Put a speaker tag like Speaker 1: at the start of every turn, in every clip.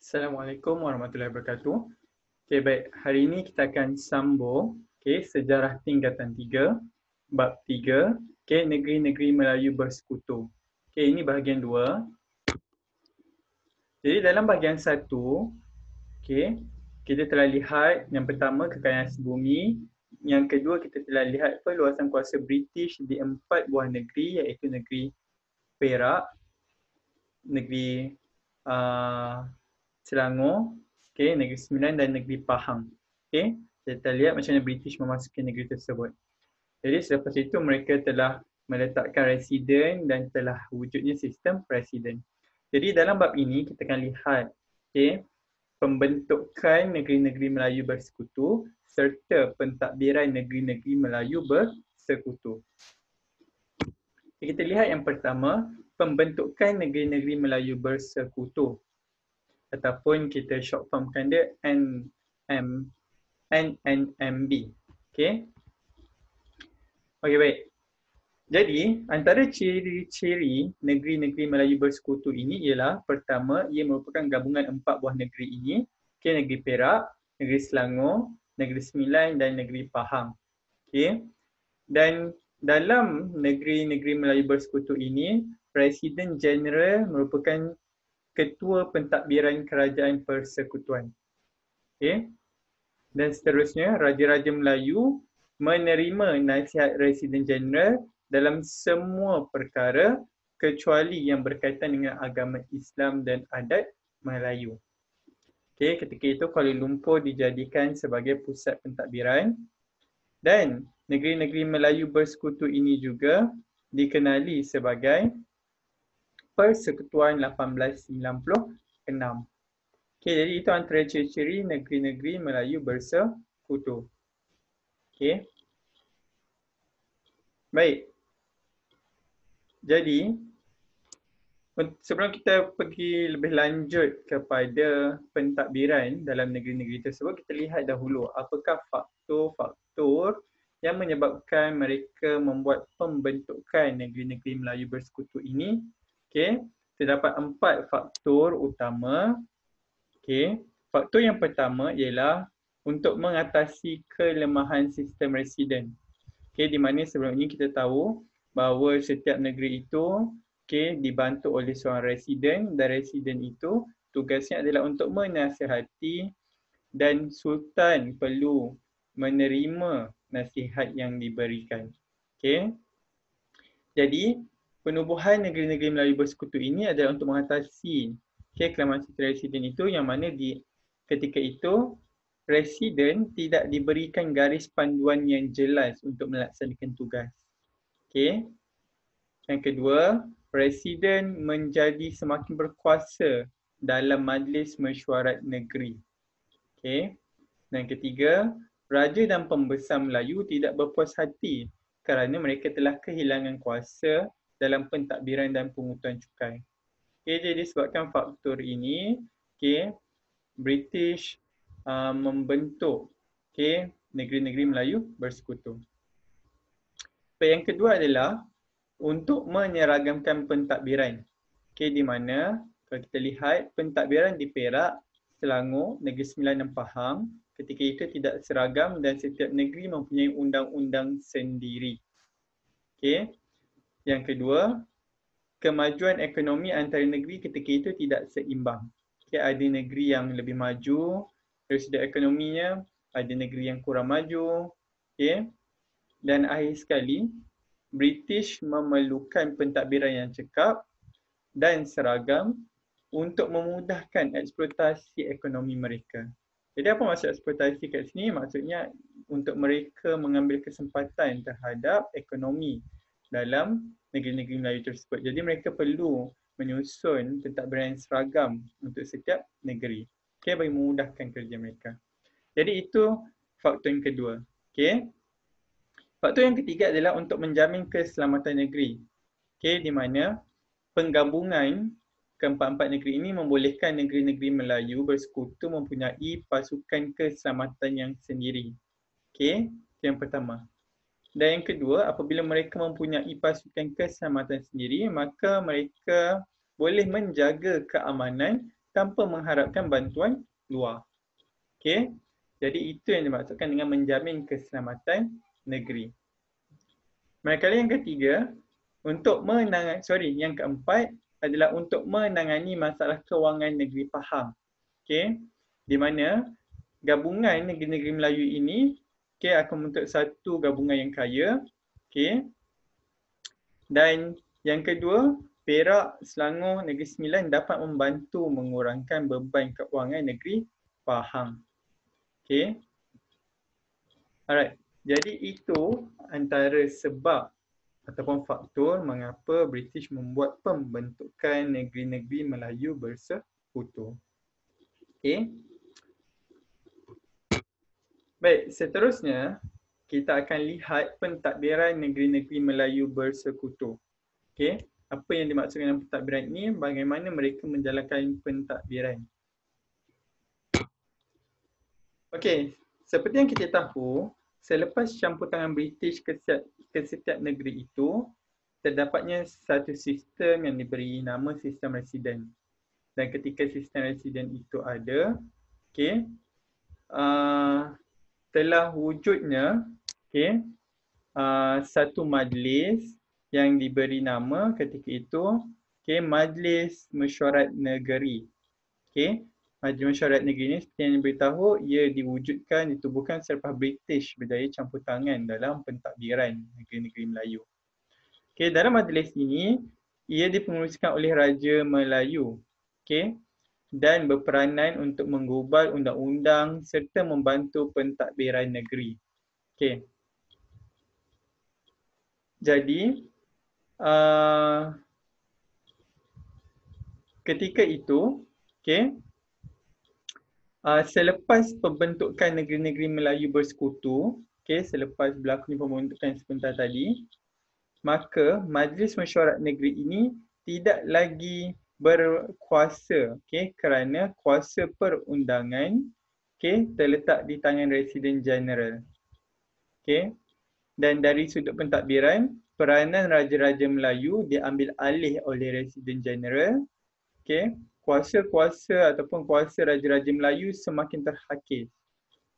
Speaker 1: Assalamualaikum warahmatullahi wabarakatuh. Okey, baik. Hari ini kita akan sambung sejarah tingkatan 3, bab 3, negeri-negeri Melayu bersekutu. Ini bahagian 2. Jadi dalam bahagian 1, kita telah lihat yang pertama kekayaan bumi, yang kedua kita telah lihat luasan kuasa British di 4 buah negeri, iaitu negeri Perak, negeri Selangor, negeri Sembilan dan negeri Pahang. Kita lihat macam mana British memasuki negeri tersebut. Jadi selepas itu mereka telah meletakkan residen dan telah wujudnya sistem presiden. Jadi dalam bab ini kita akan lihat pembentukan negeri-negeri Melayu bersekutu serta pentadbiran negeri-negeri Melayu bersekutu. Kita lihat yang pertama, pembentukan negeri-negeri Melayu bersekutu. Ataupun kita short formkan dia NNMB. Okey, baik. Jadi, antara ciri-ciri negeri-negeri Melayu bersekutu ini ialah pertama, ia merupakan gabungan 4 buah negeri ini. Negeri Perak, negeri Selangor, negeri Sembilan dan negeri Pahang. Dan dalam negeri-negeri Melayu bersekutu ini, Presiden Jeneral merupakan Ketua Pentadbiran Kerajaan Persekutuan. Dan seterusnya, Raja-Raja Melayu menerima nasihat Residen Jeneral dalam semua perkara kecuali yang berkaitan dengan agama Islam dan adat Melayu. Ketika itu Kuala Lumpur dijadikan sebagai pusat pentadbiran dan negeri-negeri Melayu bersekutu ini juga dikenali sebagai Persekutuan 1896. Jadi itu antara ciri-ciri negeri-negeri Melayu bersekutu. Baik. Jadi, sebelum kita pergi lebih lanjut kepada pentadbiran dalam negeri-negeri tersebut, kita lihat dahulu apakah faktor-faktor yang menyebabkan mereka membuat pembentukan negeri-negeri Melayu bersekutu ini. Terdapat 4 faktor utama. Faktor yang pertama ialah untuk mengatasi kelemahan sistem residen. Di mana sebelum ini kita tahu bahawa setiap negeri itu dibantu oleh seorang residen dan residen itu tugasnya adalah untuk menasihati dan Sultan perlu menerima nasihat yang diberikan. Jadi penubuhan negeri-negeri Melayu bersekutu ini adalah untuk mengatasi kelemahan sistem residen itu, yang mana ketika itu residen tidak diberikan garis panduan yang jelas untuk melaksanakan tugas. Yang kedua, presiden menjadi semakin berkuasa dalam majlis mesyuarat negeri. Dan ketiga, raja dan pembesar Melayu tidak berpuas hati kerana mereka telah kehilangan kuasa dalam pentadbiran dan pungutan cukai. Jadi disebabkan faktor ini, British membentuk negeri-negeri Melayu bersekutu. Yang kedua adalah untuk menyeragamkan pentadbiran. Di mana kalau kita lihat pentadbiran di Perak, Selangor, Negeri Sembilan dan Pahang ketika itu tidak seragam dan setiap negeri mempunyai undang-undang sendiri. Yang kedua, kemajuan ekonomi antara negeri ketika itu tidak seimbang. Ada negeri yang lebih maju dari segi ekonominya, ada negeri yang kurang maju. Dan akhir sekali, British memerlukan pentadbiran yang cekap dan seragam untuk memudahkan eksploitasi ekonomi mereka. Jadi apa maksud eksploitasi kat sini? Maksudnya untuk mereka mengambil kesempatan terhadap ekonomi dalam negeri-negeri Melayu tersebut. Jadi mereka perlu menyusun pentadbiran seragam untuk setiap negeri. Bagi memudahkan kerja mereka. Jadi itu faktor yang kedua. Faktor yang ketiga adalah untuk menjamin keselamatan negeri. Di mana penggabungan keempat-empat negeri ini membolehkan negeri-negeri Melayu bersekutu mempunyai pasukan keselamatan yang sendiri. Yang pertama. Dan yang kedua, apabila mereka mempunyai pasukan keselamatan sendiri, maka mereka boleh menjaga keamanan tanpa mengharapkan bantuan luar. Okey. Jadi itu yang dimaksudkan dengan menjamin keselamatan negeri. Manakala yang ketiga, yang keempat adalah untuk menangani masalah kewangan negeri faham. Okey. Di mana gabungan negeri-negeri Melayu ini akan membentuk satu gabungan yang kaya. Okey. Dan yang kedua, Perak, Selangor, Negeri Sembilan dapat membantu mengurangkan beban kewangan negeri faham. Okey. Alright. Jadi itu antara sebab ataupun faktor mengapa British membuat pembentukan negeri-negeri Melayu bersekutu. Okey. Baik, seterusnya kita akan lihat pentadbiran negeri-negeri Melayu bersekutu. Okey, apa yang dimaksudkan dengan pentadbiran ini, bagaimana mereka menjalankan pentadbiran. Okey, seperti yang kita tahu, selepas campur tangan British ke setiap negeri itu, terdapatnya satu sistem yang diberi nama sistem residen. Dan ketika sistem residen itu ada, okey, telah wujudnya satu majlis yang diberi nama ketika itu Majlis Mesyuarat Negeri. Majlis Mesyuarat Negeri ini seperti yang diberitahu, ia diwujudkan, ditubuhkan selepas British berjaya campur tangan dalam pentadbiran negeri-negeri Melayu. Dalam majlis ini, ia dipengerusikan oleh Raja Melayu. Dan berperanan untuk menggubal undang-undang serta membantu pentadbiran negeri. Jadi, ketika itu, selepas pembentukan negeri-negeri Melayu bersekutu, selepas berlakunya pembentukan sebentar tadi, maka Majlis Mesyuarat Negeri ini tidak lagi berkuasa, kerana kuasa perundangan terletak di tangan Residen Jeneral. Dan dari sudut pentadbiran, peranan Raja-Raja Melayu diambil alih oleh Residen Jeneral. Kuasa-kuasa ataupun kuasa Raja-Raja Melayu semakin terhakis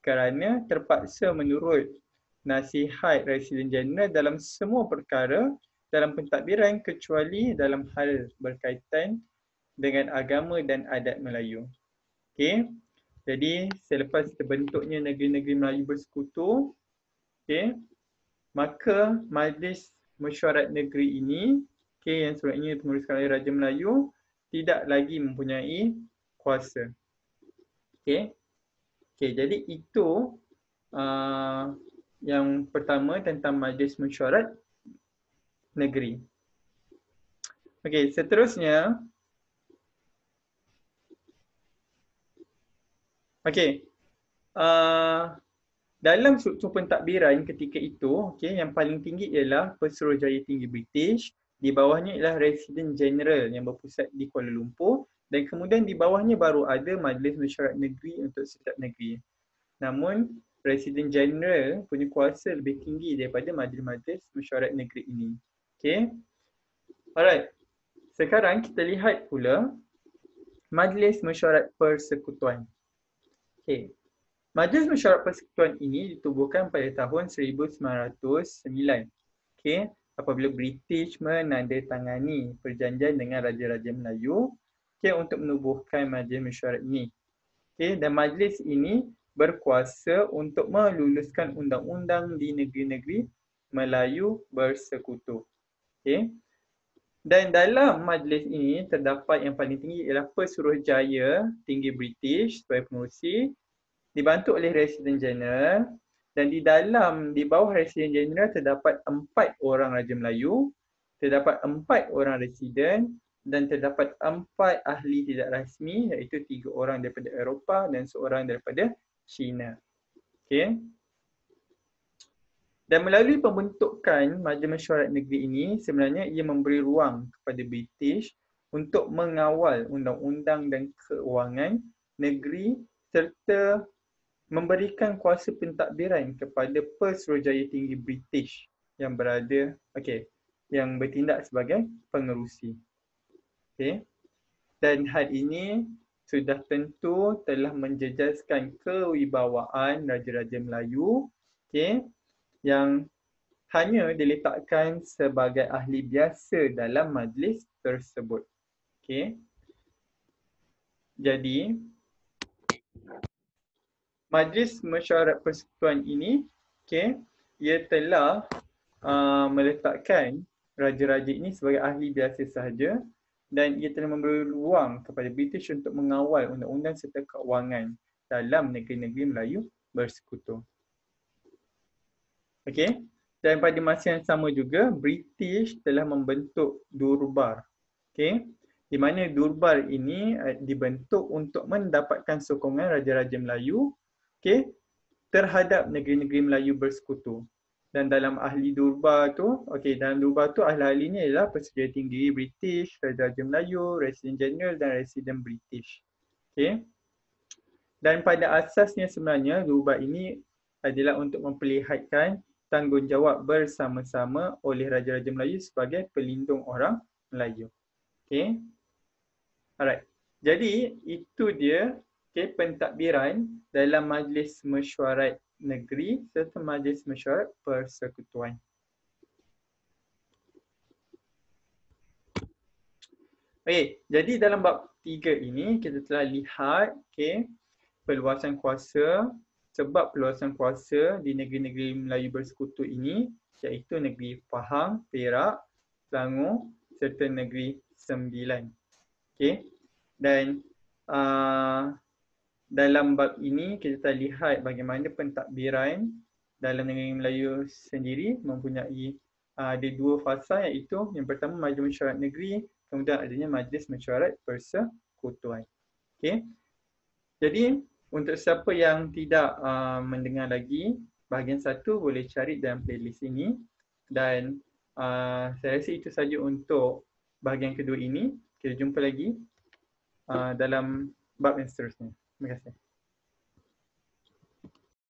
Speaker 1: kerana terpaksa menurut nasihat Residen Jeneral dalam semua perkara dalam pentadbiran kecuali dalam hal berkaitan dengan agama dan adat Melayu. Jadi selepas terbentuknya negeri-negeri Melayu bersekutu, maka Majlis Mesyuarat Negeri ini, yang sebenarnya dipenguruskan oleh Raja Melayu, tidak lagi mempunyai kuasa. Jadi itu yang pertama tentang Majlis Mesyuarat Negeri. Seterusnya, dalam struktur pentadbiran ketika itu, yang paling tinggi ialah Pesuruhjaya Tinggi British, di bawahnya ialah Residen Jeneral yang berpusat di Kuala Lumpur, dan kemudian di bawahnya baru ada Majlis Mesyuarat Negeri untuk setiap negeri. Namun, Residen Jeneral punya kuasa lebih tinggi daripada Majlis Mesyuarat Negeri ini. Alright. Sekarang kita lihat pula Majlis Mesyuarat Persekutuan. Majlis Mesyuarat Persekutuan ini ditubuhkan pada tahun 1909. Apabila British menandatangani perjanjian dengan Raja-Raja Melayu untuk menubuhkan Majlis Mesyuarat ini. Dan majlis ini berkuasa untuk meluluskan undang-undang di negeri-negeri Melayu bersekutu. Dan dalam majlis ini terdapat yang paling tinggi ialah Pesuruhjaya Tinggi British sebagai pengerusi, dibantu oleh Residen Jeneral, dan di bawah Residen Jeneral terdapat 4 orang Raja Melayu, terdapat 4 orang residen dan terdapat 4 ahli tidak rasmi, iaitu 3 orang daripada Eropah dan seorang daripada China. Dan melalui pembentukan Majlis Mesyuarat Negeri ini, sebenarnya ia memberi ruang kepada British untuk mengawal undang-undang dan keuangan negeri serta memberikan kuasa pentadbiran kepada Pesuruhjaya Tinggi British yang berada, yang bertindak sebagai pengerusi. Dan hal ini sudah tentu telah menjejaskan kewibawaan Raja-Raja Melayu, okey, yang hanya diletakkan sebagai ahli biasa dalam majlis tersebut. Okey. Jadi, Majlis Mesyuarat Persekutuan ini, okey, ia telah meletakkan raja-raja ini sebagai ahli biasa sahaja dan ia telah memberi ruang kepada British untuk mengawal undang-undang serta keuangan dalam negeri-negeri Melayu bersekutu. Okey. Dan pada masa yang sama juga, British telah membentuk Durbar. Okey. Di mana Durbar ini dibentuk untuk mendapatkan sokongan raja-raja Melayu, okey, terhadap negeri-negeri Melayu bersekutu. Dan dalam ahli Durbar tu, okey, dalam Durbar tu ahli-ahlinya ialah Persedia Tinggi British, Raja-Raja Melayu, Residen Jeneral dan Residen British. Okey. Dan pada asasnya sebenarnya Durbar ini adalah untuk memperlihatkan tanggungjawab bersama-sama oleh Raja-Raja Melayu sebagai pelindung orang Melayu. Okey. Alright. Jadi itu dia, okey, pentadbiran dalam Majlis Mesyuarat Negeri serta Majlis Mesyuarat Persekutuan. Okey, jadi dalam bab 3 ini kita telah lihat, okey, perluasan kuasa, sebab perluasan kuasa di negeri-negeri Melayu bersekutu ini iaitu negeri Pahang, Perak, Selangor serta negeri Sembilan. Okey. Dan dalam bab ini kita telah lihat bagaimana pentadbiran dalam negeri Melayu sendiri mempunyai ada dua fasa, iaitu yang pertama Majlis Mesyuarat Negeri, kemudian adanya Majlis Mesyuarat Persekutuan. Okey. Jadi untuk siapa yang tidak mendengar lagi bahagian 1 boleh cari dalam playlist ini dan saya rasa itu saja untuk bahagian kedua ini. Kita jumpa lagi dalam bab yang seterusnya. Terima kasih.